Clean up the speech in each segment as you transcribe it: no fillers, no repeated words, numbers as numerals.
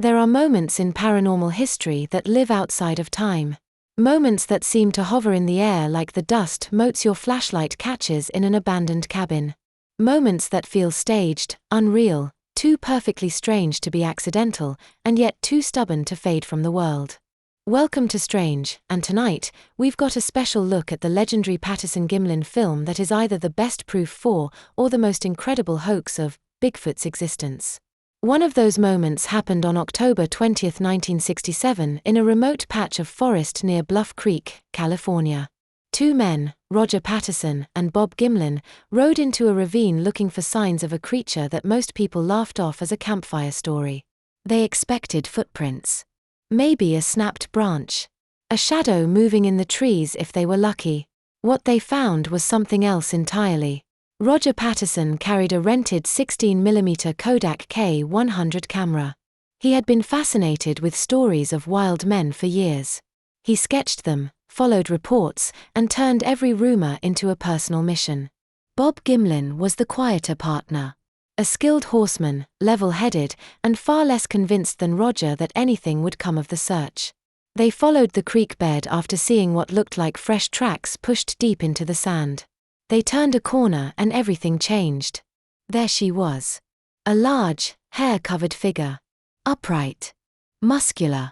There are moments in paranormal history that live outside of time. Moments that seem to hover in the air like the dust motes your flashlight catches in an abandoned cabin. Moments that feel staged, unreal, too perfectly strange to be accidental, and yet too stubborn to fade from the world. Welcome to Strange, and tonight, we've got a special look at the legendary Patterson-Gimlin film that is either the best proof for, or the most incredible hoax of, Bigfoot's existence. One of those moments happened on October 20, 1967, in a remote patch of forest near Bluff Creek, California. Two men, Roger Patterson and Bob Gimlin, rode into a ravine looking for signs of a creature that most people laughed off as a campfire story. They expected footprints. Maybe a snapped branch. A shadow moving in the trees if they were lucky. What they found was something else entirely. Roger Patterson carried a rented 16mm Kodak K100 camera. He had been fascinated with stories of wild men for years. He sketched them, followed reports, and turned every rumor into a personal mission. Bob Gimlin was the quieter partner. A skilled horseman, level-headed, and far less convinced than Roger that anything would come of the search. They followed the creek bed after seeing what looked like fresh tracks pushed deep into the sand. They turned a corner and everything changed. There she was. A large, hair-covered figure. Upright. Muscular.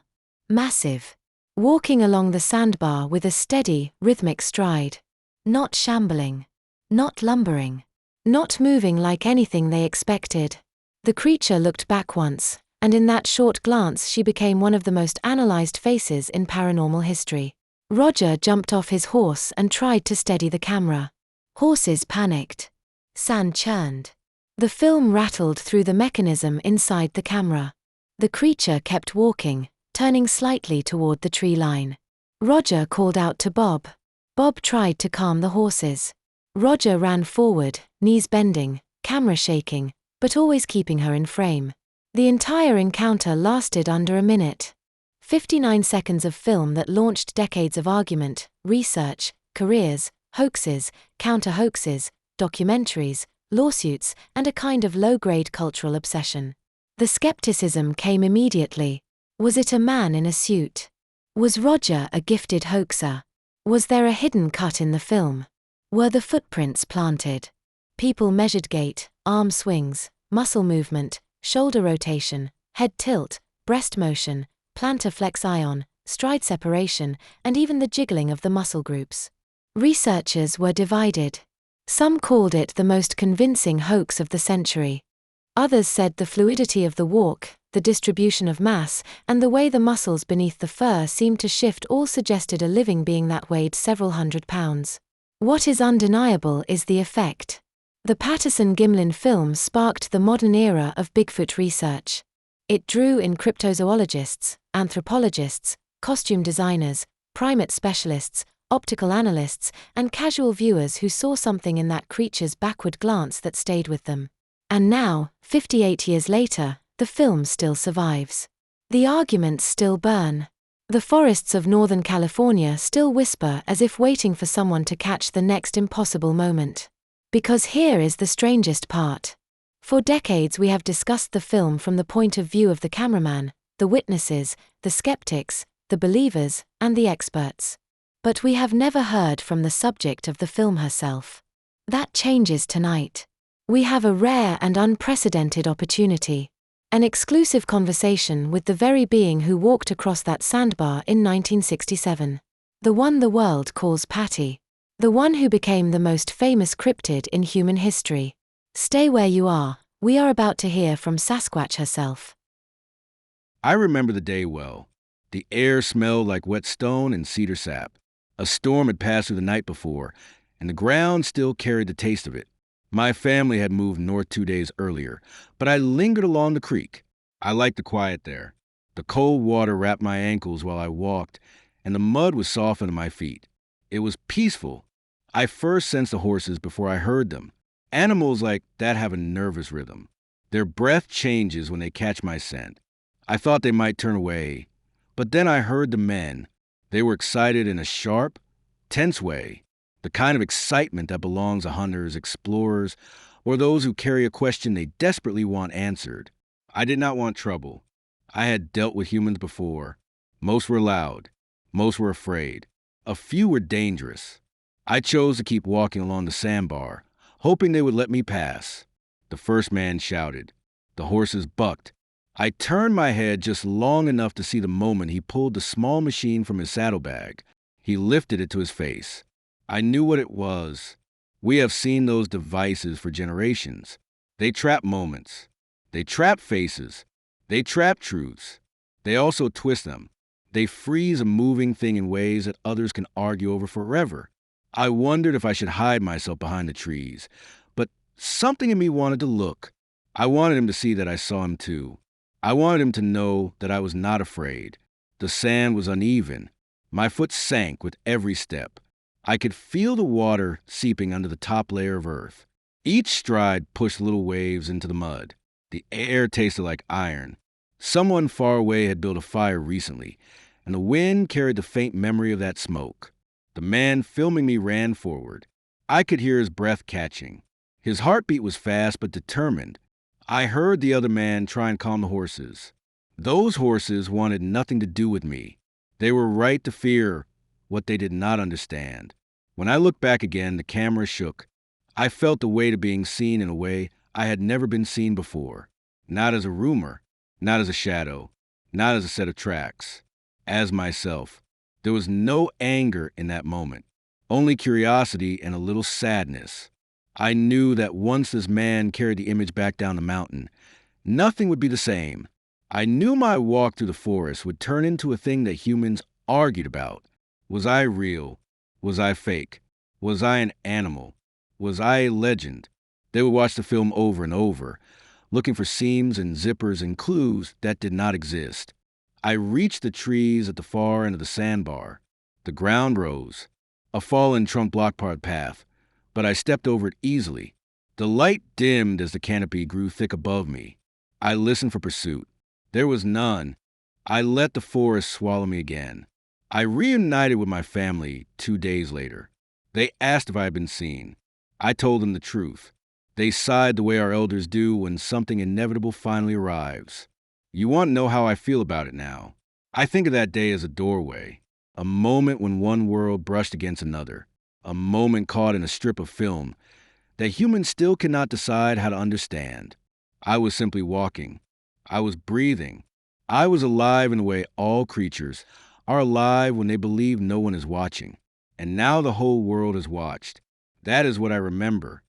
Massive. Walking along the sandbar with a steady, rhythmic stride. Not shambling. Not lumbering. Not moving like anything they expected. The creature looked back once, and in that short glance she became one of the most analyzed faces in paranormal history. Roger jumped off his horse and tried to steady the camera. Horses panicked. Sand churned. The film rattled through the mechanism inside the camera. The creature kept walking, turning slightly toward the tree line. Roger called out to Bob. Bob tried to calm the horses. Roger ran forward, knees bending, camera shaking, but always keeping her in frame. The entire encounter lasted under a minute. 59 seconds of film that launched decades of argument, research, careers, hoaxes, counter-hoaxes, documentaries, lawsuits, and a kind of low-grade cultural obsession. The skepticism came immediately. Was it a man in a suit? Was Roger a gifted hoaxer? Was there a hidden cut in the film? Were the footprints planted? People measured gait, arm swings, muscle movement, shoulder rotation, head tilt, breast motion, plantar flexion, stride separation, and even the jiggling of the muscle groups. Researchers were divided. Some called it the most convincing hoax of the century. Others said the fluidity of the walk, the distribution of mass, and the way the muscles beneath the fur seemed to shift all suggested a living being that weighed several hundred pounds. What is undeniable is the effect. The Patterson-Gimlin film sparked the modern era of Bigfoot research. It drew in cryptozoologists, anthropologists, costume designers, primate specialists, optical analysts, and casual viewers who saw something in that creature's backward glance that stayed with them. And now, 58 years later, the film still survives. The arguments still burn. The forests of Northern California still whisper as if waiting for someone to catch the next impossible moment. Because here is the strangest part. For decades we have discussed the film from the point of view of the cameraman, the witnesses, the skeptics, the believers, and the experts. But we have never heard from the subject of the film herself. That changes tonight. We have a rare and unprecedented opportunity. An exclusive conversation with the very being who walked across that sandbar in 1967. The one the world calls Patty. The one who became the most famous cryptid in human history. Stay where you are. We are about to hear from Sasquatch herself. I remember the day well. The air smelled like wet stone and cedar sap. A storm had passed through the night before, and the ground still carried the taste of it. My family had moved north 2 days earlier, but I lingered along the creek. I liked the quiet there. The cold water wrapped my ankles while I walked, and the mud was soft under my feet. It was peaceful. I first sensed the horses before I heard them. Animals like that have a nervous rhythm. Their breath changes when they catch my scent. I thought they might turn away, but then I heard the men. They were excited in a sharp, tense way, the kind of excitement that belongs to hunters, explorers, or those who carry a question they desperately want answered. I did not want trouble. I had dealt with humans before. Most were loud. Most were afraid. A few were dangerous. I chose to keep walking along the sandbar, hoping they would let me pass. The first man shouted. The horses bucked. I turned my head just long enough to see the moment he pulled the small machine from his saddlebag. He lifted it to his face. I knew what it was. We have seen those devices for generations. They trap moments. They trap faces. They trap truths. They also twist them. They freeze a moving thing in ways that others can argue over forever. I wondered if I should hide myself behind the trees, but something in me wanted to look. I wanted him to see that I saw him too. I wanted him to know that I was not afraid. The sand was uneven. My foot sank with every step. I could feel the water seeping under the top layer of earth. Each stride pushed little waves into the mud. The air tasted like iron. Someone far away had built a fire recently, and the wind carried the faint memory of that smoke. The man filming me ran forward. I could hear his breath catching. His heartbeat was fast but determined. I heard the other man try and calm the horses. Those horses wanted nothing to do with me. They were right to fear what they did not understand. When I looked back again, the camera shook. I felt the weight of being seen in a way I had never been seen before. Not as a rumor, not as a shadow, not as a set of tracks. As myself. There was no anger in that moment, only curiosity and a little sadness. I knew that once this man carried the image back down the mountain, nothing would be the same. I knew my walk through the forest would turn into a thing that humans argued about. Was I real? Was I fake? Was I an animal? Was I a legend? They would watch the film over and over, looking for seams and zippers and clues that did not exist. I reached the trees at the far end of the sandbar. The ground rose. A fallen trunk blocked part of the path, but I stepped over it easily. The light dimmed as the canopy grew thick above me. I listened for pursuit. There was none. I let the forest swallow me again. I reunited with my family 2 days later. They asked if I had been seen. I told them the truth. They sighed the way our elders do when something inevitable finally arrives. You want to know how I feel about it now? I think of that day as a doorway, a moment when one world brushed against another, a moment caught in a strip of film that humans still cannot decide how to understand. I was simply walking. I was breathing. I was alive in the way all creatures are alive when they believe no one is watching. And now the whole world is watched. That is what I remember.